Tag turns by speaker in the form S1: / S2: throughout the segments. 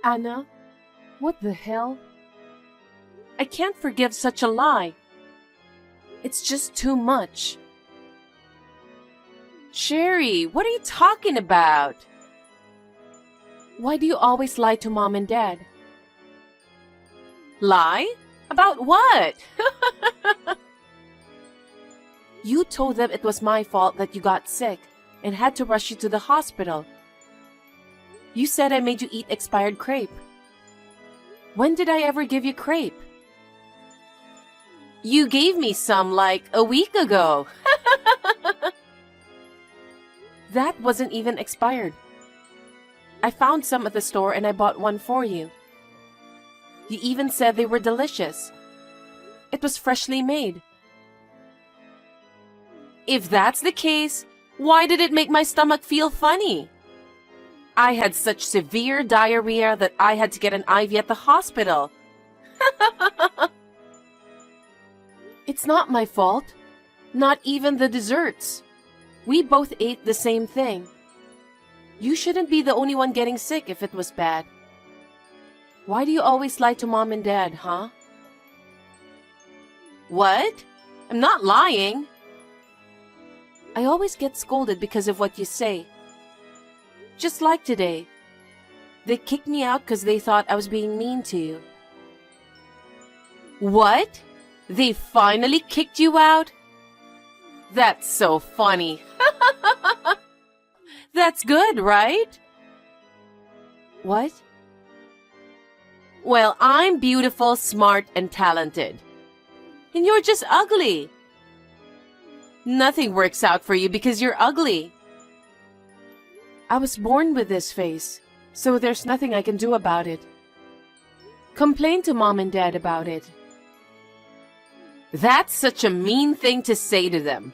S1: Anna, what the hell? I can't forgive such a lie. It's just too much.
S2: Sherry, what are you talking about?
S1: Why do you always lie to Mom and Dad?
S2: Lie? About what?
S1: You told them it was my fault that you got sick and had to rush you to the hospital. You said I made you eat expired crepe. When did I ever give you crepe?
S2: You gave me some like a week ago.
S1: That wasn't even expired. I found some at the store and I bought one for you. You even said they were delicious. It was freshly made.
S2: If that's the case, why did it make my stomach feel funny? I had such severe diarrhea that I had to get an IV at the hospital.
S1: It's not my fault. Not even the desserts. We both ate the same thing. You shouldn't be the only one getting sick if it was bad. Why do you always lie to Mom and Dad, huh?
S2: What? I'm not lying.
S1: I always get scolded because of what you say. Just like today. They kicked me out because they thought I was being mean to you.
S2: What? They finally kicked you out? That's so funny. That's good, right?
S1: What?
S2: Well, I'm beautiful, smart, and talented. And you're just ugly. Nothing works out for you because you're ugly.
S1: I was born with this face, so there's nothing I can do about it. Complain to Mom and Dad about it.
S2: That's such a mean thing to say to them.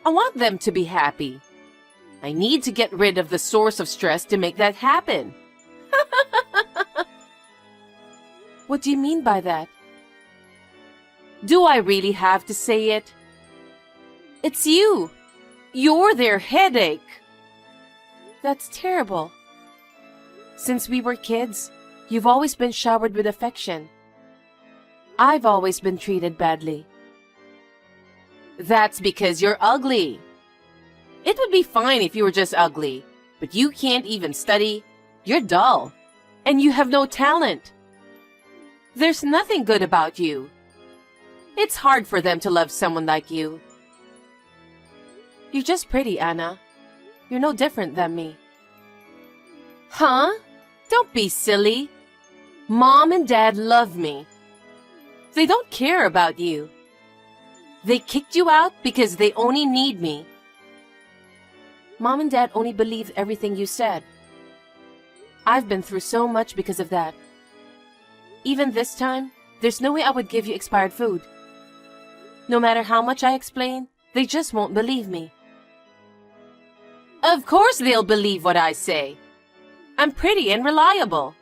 S2: I want them to be happy. I need to get rid of the source of stress to make that happen.
S1: What do you mean by that?
S2: Do I really have to say it? It's you. You're their headache.
S1: That's terrible. Since we were kids, you've always been showered with affection. I've always been treated badly.
S2: That's because you're ugly. It would be fine if you were just ugly, but you can't even study. You're dull, and you have no talent. There's nothing good about you. It's hard for them to love someone like you.
S1: You're just pretty, Anna. You're no different than me.
S2: Huh? Don't be silly. Mom and Dad love me. They don't care about you. They kicked you out because they only need me.
S1: Mom and Dad only believed everything you said. I've been through so much because of that. Even this time, there's no way I would give you expired food. No matter how much I explain, they just won't believe me.
S2: Of course they'll believe what I say. I'm pretty and reliable.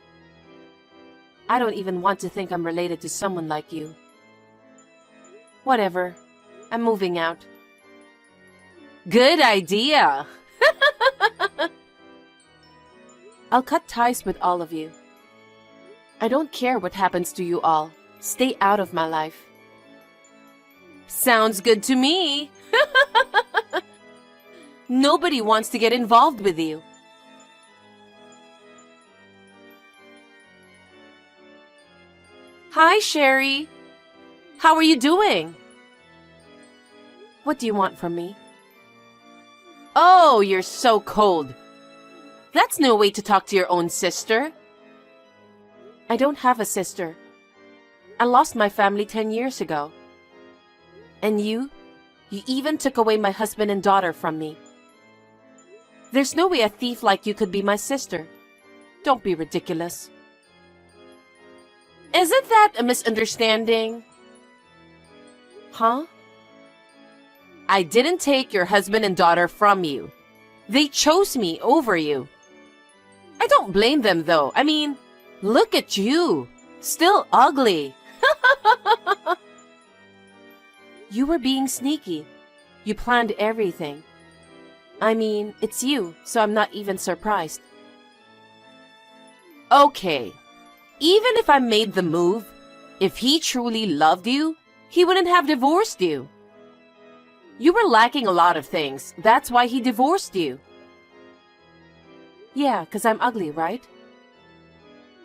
S1: I don't even want to think I'm related to someone like you. Whatever. I'm moving out.
S2: Good idea.
S1: I'll cut ties with all of you. I don't care what happens to you all. Stay out of my life.
S2: Sounds good to me. Nobody wants to get involved with you. Hi, Sherry. How are you doing?
S1: What do you want from me?
S2: Oh, you're so cold. That's no way to talk to your own sister.
S1: I don't have a sister. I lost my family 10 years ago. And you even took away my husband and daughter from me. There's no way a thief like you could be my sister. Don't be ridiculous.
S2: Isn't that a misunderstanding?
S1: Huh?
S2: I didn't take your husband and daughter from you. They chose me over you. I don't blame them though. I mean, look at you. Still ugly.
S1: You were being sneaky. You planned everything. I mean, it's you, so I'm not even surprised.
S2: Okay, even if I made the move, if he truly loved you, he wouldn't have divorced you. You were lacking a lot of things. That's why he divorced you.
S1: Yeah, 'cause I'm ugly, right?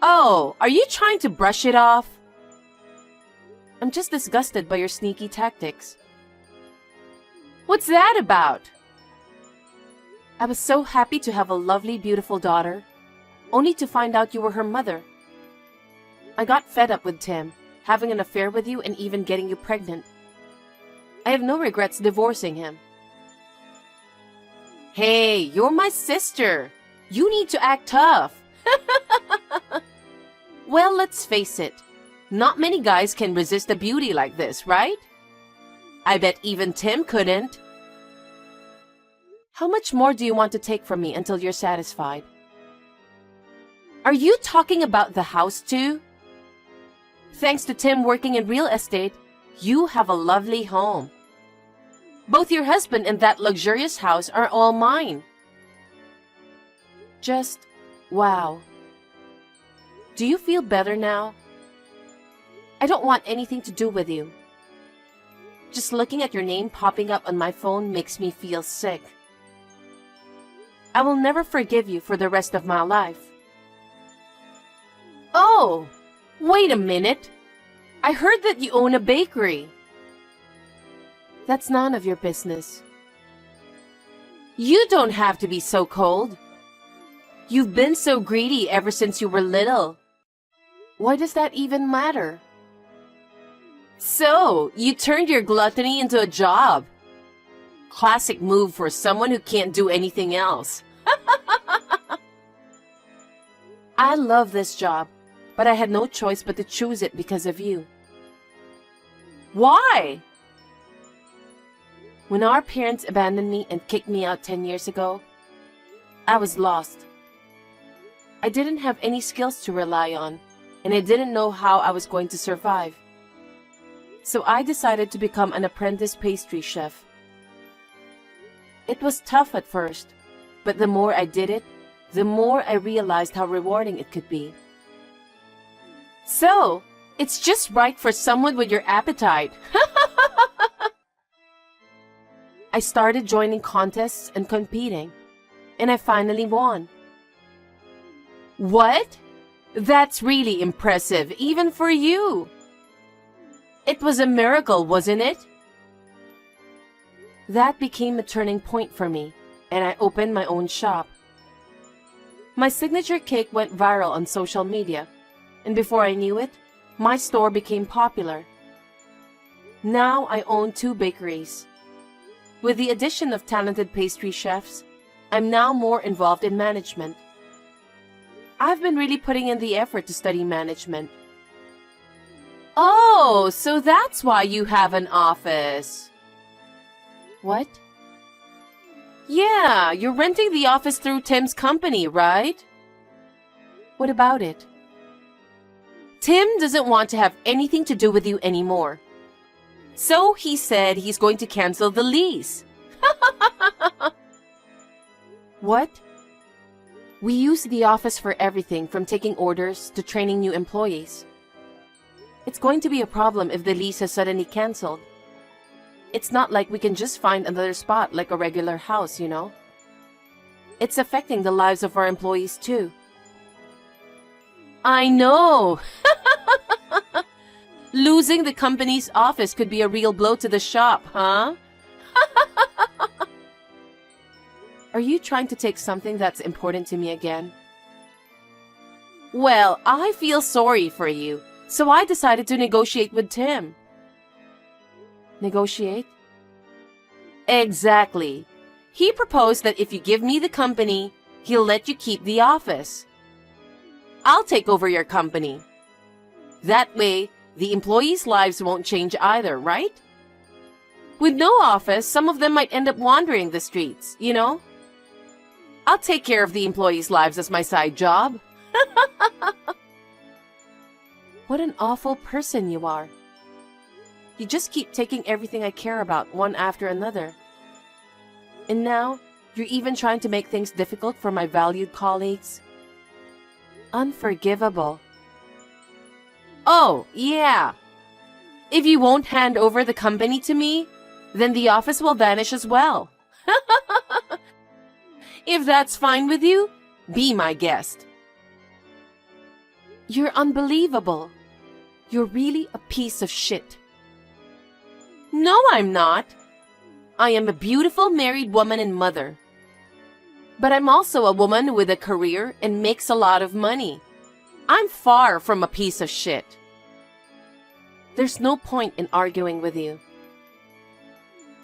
S2: Oh, are you trying to brush it off?
S1: I'm just disgusted by your sneaky tactics.
S2: What's that about?
S1: I was so happy to have a lovely, beautiful daughter, only to find out you were her mother. I got fed up with Tim, having an affair with you and even getting you pregnant. I have no regrets divorcing him.
S2: Hey, you're my sister. You need to act tough. Well, let's face it. Not many guys can resist a beauty like this, right? I bet even Tim couldn't.
S1: How much more do you want to take from me until you're satisfied?
S2: Are you talking about the house too? Thanks to Tim working in real estate, you have a lovely home. Both your husband and that luxurious house are all mine.
S1: Just, wow. Do you feel better now? I don't want anything to do with you. Just looking at your name popping up on my phone makes me feel sick. I will never forgive you for the rest of my life.
S2: Oh, wait a minute. I heard that you own a bakery.
S1: That's none of your business.
S2: You don't have to be so cold. You've been so greedy ever since you were little.
S1: Why does that even matter?
S2: So, you turned your gluttony into a job. Classic move for someone who can't do anything else.
S1: I love this job, but I had no choice but to choose it because of you.
S2: Why?
S1: When our parents abandoned me and kicked me out 10 years ago, I was lost. I didn't have any skills to rely on, and I didn't know how I was going to survive. So I decided to become an apprentice pastry chef. It was tough at first, but the more I did it, the more I realized how rewarding it could be.
S2: So, it's just right for someone with your appetite.
S1: I started joining contests and competing, and I finally won.
S2: What? That's really impressive, even for you. It was a miracle, wasn't it?
S1: That became a turning point for me, and I opened my own shop. My signature cake went viral on social media, and before I knew it, my store became popular. Now I own 2 bakeries. With the addition of talented pastry chefs, I'm now more involved in management. I've been really putting in the effort to study management.
S2: Oh, so that's why you have an office.
S1: What?
S2: Yeah, you're renting the office through Tim's company, right?
S1: What about it?
S2: Tim doesn't want to have anything to do with you anymore. So he said he's going to cancel the lease.
S1: What? We use the office for everything from taking orders to training new employees. It's going to be a problem if the lease is suddenly canceled. It's not like we can just find another spot like a regular house, you know? It's affecting the lives of our employees too.
S2: I know. Losing the company's office could be a real blow to the shop, huh?
S1: Are you trying to take something that's important to me again?
S2: Well, I feel sorry for you, so I decided to negotiate with Tim.
S1: Negotiate?
S2: Exactly. He proposed that if you give me the company, he'll let you keep the office. I'll take over your company. That way, the employees' lives won't change either, right? With no office, some of them might end up wandering the streets, you know? I'll take care of the employees' lives as my side job.
S1: What an awful person you are. You just keep taking everything I care about one after another. And now, you're even trying to make things difficult for my valued colleagues. Unforgivable.
S2: Oh, yeah. If you won't hand over the company to me, then the office will vanish as well. If that's fine with you, be my guest.
S1: You're unbelievable. You're really a piece of shit.
S2: No, I'm not. I am a beautiful married woman and mother. But I'm also a woman with a career and makes a lot of money. I'm far from a piece of shit.
S1: There's no point in arguing with you.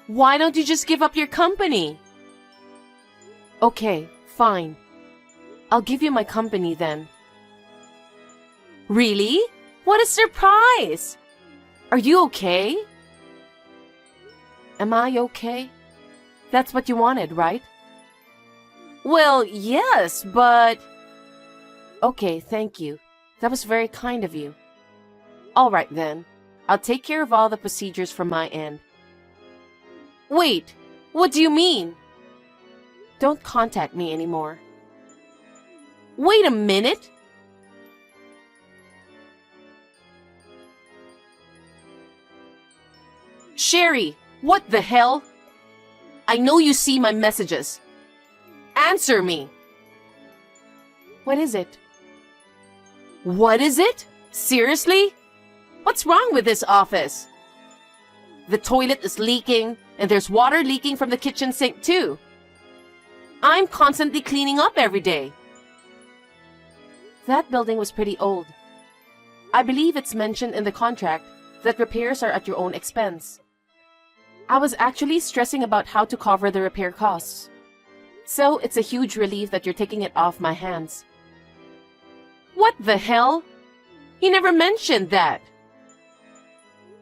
S2: Why don't you just give up your company?
S1: Okay, fine. I'll give you my company then.
S2: Really? What a surprise! Are you okay?
S1: Am I okay? That's what you wanted, right?
S2: Well, yes, but...
S1: Okay, thank you. That was very kind of you. All right then. I'll take care of all the procedures from my end.
S2: Wait, what do you mean?
S1: Don't contact me anymore.
S2: Wait a minute. Sherry, what the hell? I know you see my messages. Answer me.
S1: What is it?
S2: What is it? Seriously? What's wrong with this office? The toilet is leaking, and there's water leaking from the kitchen sink too. I'm constantly cleaning up every day.
S1: That building was pretty old. I believe it's mentioned in the contract that repairs are at your own expense. I was actually stressing about how to cover the repair costs. So it's a huge relief that you're taking it off my hands.
S2: What the hell? You never mentioned that.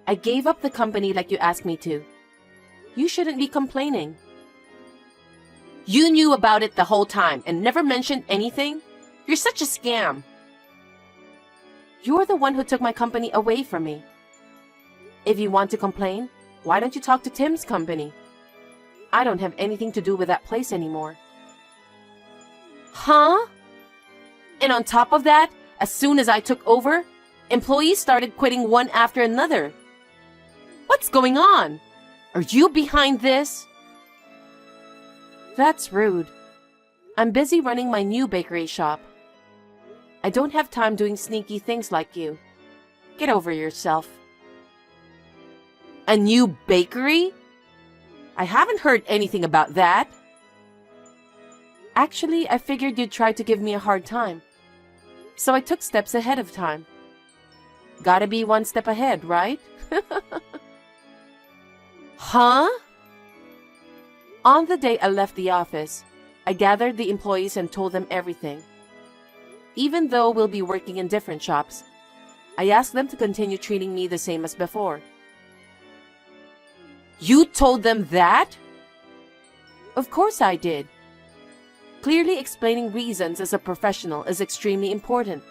S1: I gave up the company like you asked me to. You shouldn't be complaining.
S2: You knew about it the whole time and never mentioned anything? You're such a scam.
S1: You're the one who took my company away from me. If you want to complain, why don't you talk to Tim's company? I don't have anything to do with that place anymore.
S2: Huh? And on top of that, as soon as I took over, employees started quitting one after another. What's going on? Are you behind this?
S1: That's rude. I'm busy running my new bakery shop. I don't have time doing sneaky things like you. Get over yourself.
S2: A new bakery? I haven't heard anything about that.
S1: Actually, I figured you'd try to give me a hard time. So I took steps ahead of time. Gotta be one step ahead, right?
S2: Huh?
S1: On the day I left the office, I gathered the employees and told them everything. Even though we'll be working in different shops, I asked them to continue treating me the same as before.
S2: You told them that?
S1: Of course I did. Clearly explaining reasons as a professional is extremely important.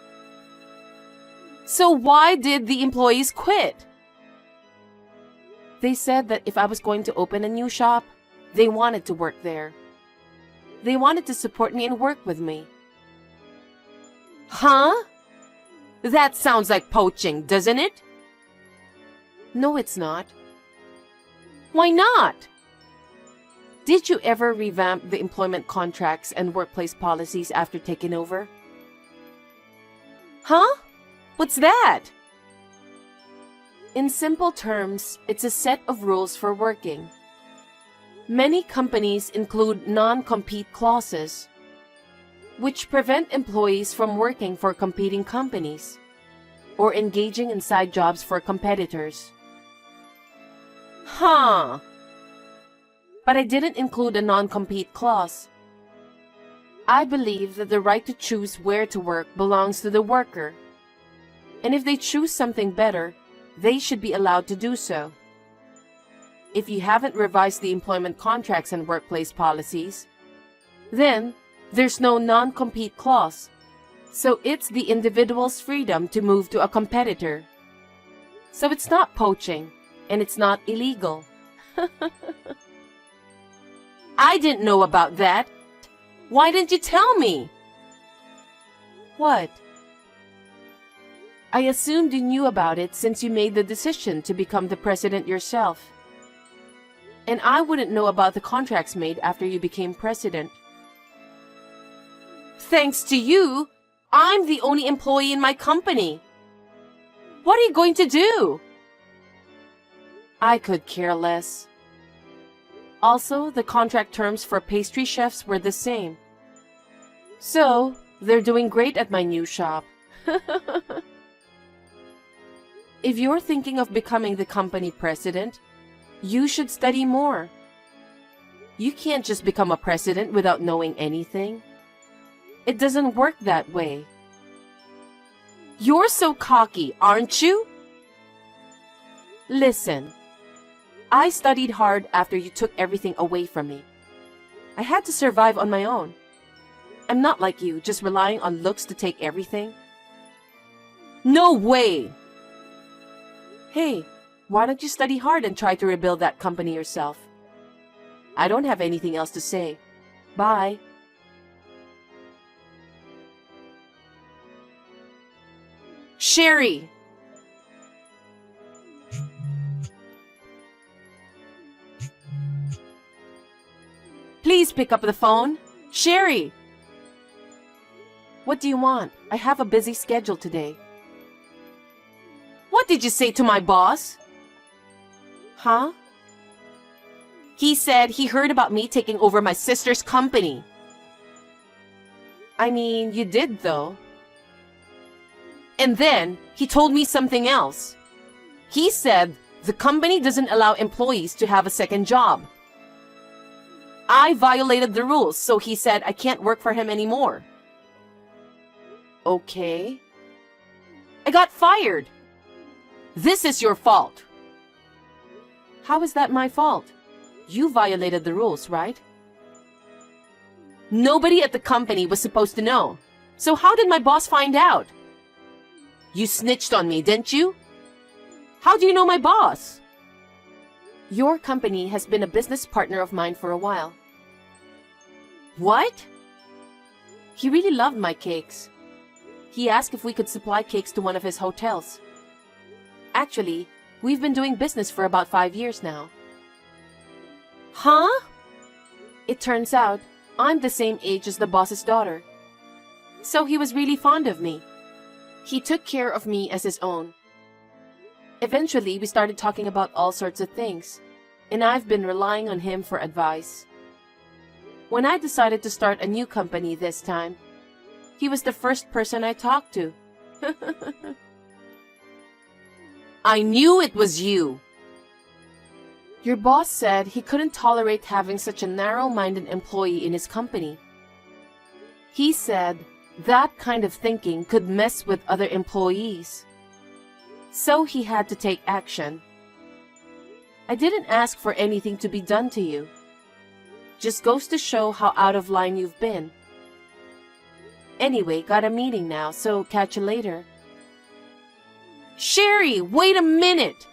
S2: So why did the employees quit?
S1: They said that if I was going to open a new shop, they wanted to work there. They wanted to support me and work with me.
S2: Huh? That sounds like poaching, doesn't it?
S1: No, it's not.
S2: Why not?
S1: Did you ever revamp the employment contracts and workplace policies after taking over?
S2: Huh? What's that?
S1: In simple terms, it's a set of rules for working. Many companies include non-compete clauses, which prevent employees from working for competing companies or engaging in side jobs for competitors.
S2: Huh.
S1: But I didn't include a non-compete clause. I believe that the right to choose where to work belongs to the worker. And if they choose something better, they should be allowed to do so. If you haven't revised the employment contracts and workplace policies, then there's no non-compete clause. So it's the individual's freedom to move to a competitor. So it's not poaching, and it's not illegal.
S2: I didn't know about that. Why didn't you tell me?
S1: What? I assumed you knew about it since you made the decision to become the president yourself. And I wouldn't know about the contracts made after you became president.
S2: Thanks to you, I'm the only employee in my company. What are you going to do?
S1: I could care less. Also, the contract terms for pastry chefs were the same. So, they're doing great at my new shop. If you're thinking of becoming the company president, you should study more. You can't just become a president without knowing anything. It doesn't work that way.
S2: You're so cocky, aren't you?
S1: Listen, I studied hard after you took everything away from me. I had to survive on my own. I'm not like you, just relying on looks to take everything.
S2: No way!
S1: Hey, why don't you study hard and try to rebuild that company yourself? I don't have anything else to say. Bye.
S2: Sherry! Please pick up the phone. Sherry!
S1: What do you want? I have a busy schedule today.
S2: What did you say to my boss?
S1: Huh?
S2: He said he heard about me taking over my sister's company.
S1: I mean, you did though.
S2: And then he told me something else. He said the company doesn't allow employees to have a second job. I violated the rules, so he said I can't work for him anymore.
S1: Okay.
S2: I got fired. This is your fault.
S1: How is that my fault? You violated the rules, right?
S2: Nobody at the company was supposed to know. So how did my boss find out? You snitched on me, didn't you? How do you know my boss?
S1: Your company has been a business partner of mine for a while.
S2: What?
S1: He really loved my cakes. He asked if we could supply cakes to one of his hotels. Actually, we've been doing business for about 5 years now.
S2: Huh?
S1: It turns out, I'm the same age as the boss's daughter. So he was really fond of me. He took care of me as his own. Eventually, we started talking about all sorts of things, and I've been relying on him for advice. When I decided to start a new company this time, he was the first person I talked to.
S2: I knew it was you.
S1: Your boss said he couldn't tolerate having such a narrow-minded employee in his company. He said that kind of thinking could mess with other employees. So he had to take action. I didn't ask for anything to be done to you. Just goes to show how out of line you've been. Anyway, got a meeting now, so catch you later.
S2: Sherry, wait a minute!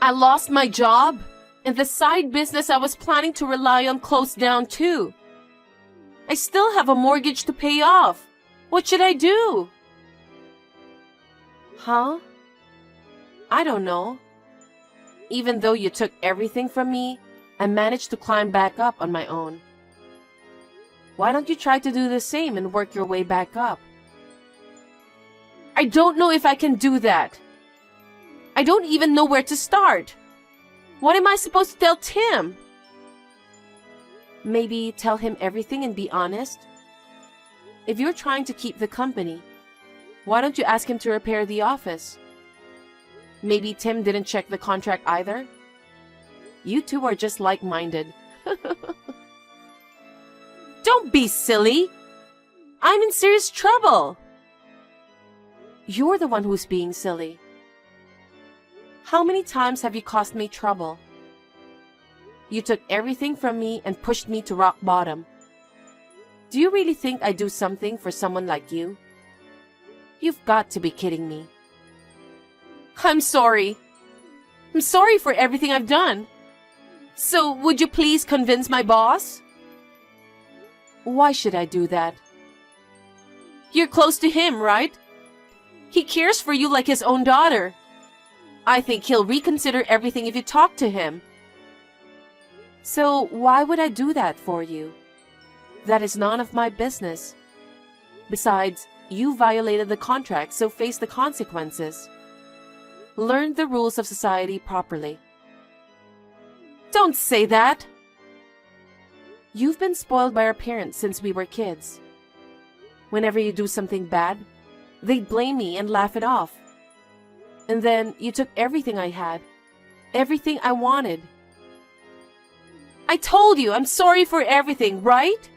S2: I lost my job, and the side business I was planning to rely on closed down too. I still have a mortgage to pay off. What should I do?
S1: Huh? I don't know. Even though you took everything from me, I managed to climb back up on my own. Why don't you try to do the same and work your way back up?
S2: I don't know if I can do that. I don't even know where to start. What am I supposed to tell Tim?
S1: Maybe tell him everything and be honest. If you're trying to keep the company, why don't you ask him to repair the office? Maybe Tim didn't check the contract either. You two are just like-minded.
S2: Don't be silly. I'm in serious trouble.
S1: You're the one who's being silly. How many times have you caused me trouble? You took everything from me and pushed me to rock bottom. Do you really think I'd do something for someone like you? You've got to be kidding me.
S2: I'm sorry. I'm sorry for everything I've done. So, would you please convince my boss?
S1: Why should I do that?
S2: You're close to him, right? He cares for you like his own daughter. I think he'll reconsider everything if you talk to him.
S1: So why would I do that for you? That is none of my business. Besides, you violated the contract, so face the consequences. Learn the rules of society properly.
S2: Don't say that.
S1: You've been spoiled by our parents since we were kids. Whenever you do something bad, they'd blame me and laugh it off. And then you took everything I had, everything I wanted.
S2: I told you I'm sorry for everything, right?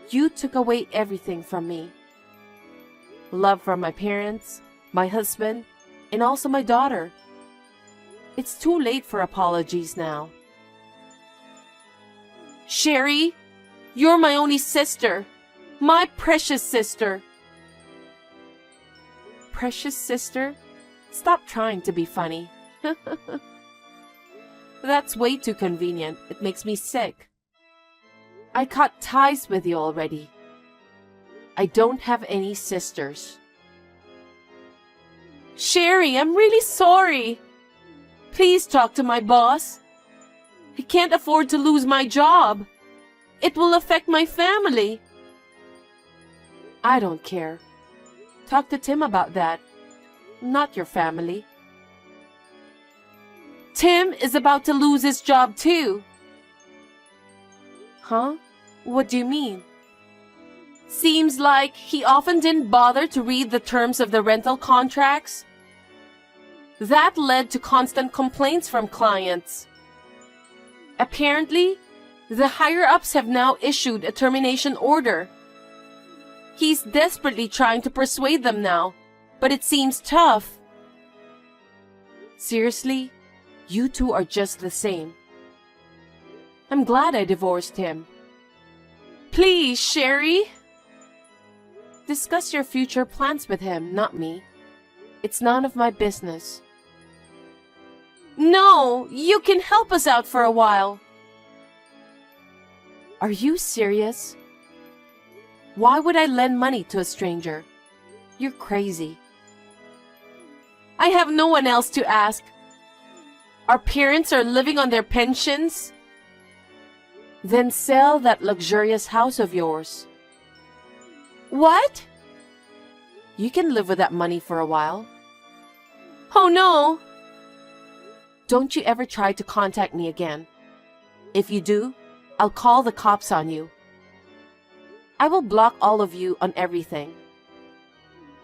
S1: You took away everything from me. Love from my parents, my husband, and also my daughter. It's too late for apologies now.
S2: Sherry, you're my only sister. My precious sister.
S1: Precious sister? Stop trying to be funny. That's way too convenient. It makes me sick. I cut ties with you already. I don't have any sisters.
S2: Sherry, I'm really sorry. Please talk to my boss. I can't afford to lose my job. It will affect my family.
S1: I don't care. Talk to Tim about that. Not your family.
S2: Tim is about to lose his job too.
S1: Huh? What do you mean?
S2: Seems like he often didn't bother to read the terms of the rental contracts. That led to constant complaints from clients. Apparently, the higher-ups have now issued a termination order. He's desperately trying to persuade them now, but it seems tough.
S1: Seriously? You two are just the same. I'm glad I divorced him.
S2: Please, Sherry.
S1: Discuss your future plans with him, not me. It's none of my business.
S2: No, you can help us out for a while.
S1: Are you serious? Why would I lend money to a stranger? You're crazy.
S2: I have no one else to ask. Our parents are living on their pensions.
S1: Then sell that luxurious house of yours.
S2: What?
S1: You can live with that money for a while.
S2: Oh no!
S1: Don't you ever try to contact me again. If you do, I'll call the cops on you. I will block all of you on everything.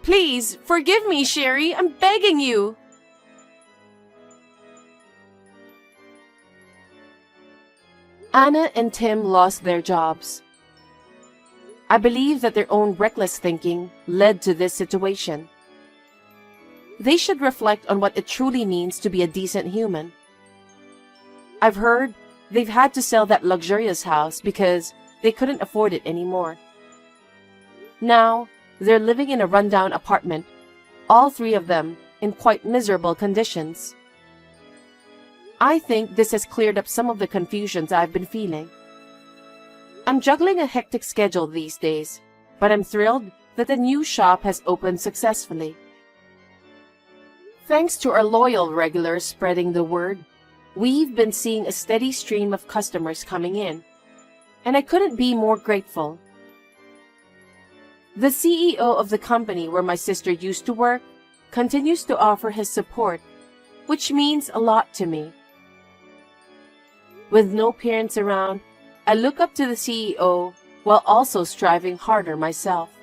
S2: Please, forgive me, Sherry. I'm begging you.
S1: Anna and Tim lost their jobs. I believe that their own reckless thinking led to this situation. They should reflect on what it truly means to be a decent human. I've heard they've had to sell that luxurious house because they couldn't afford it anymore. Now, they're living in a rundown apartment, all three of them in quite miserable conditions. I think this has cleared up some of the confusions I've been feeling. I'm juggling a hectic schedule these days, but I'm thrilled that the new shop has opened successfully. Thanks to our loyal regulars spreading the word, we've been seeing a steady stream of customers coming in, and I couldn't be more grateful. The CEO of the company where my sister used to work continues to offer his support, which means a lot to me. With no parents around, I look up to the CEO while also striving harder myself.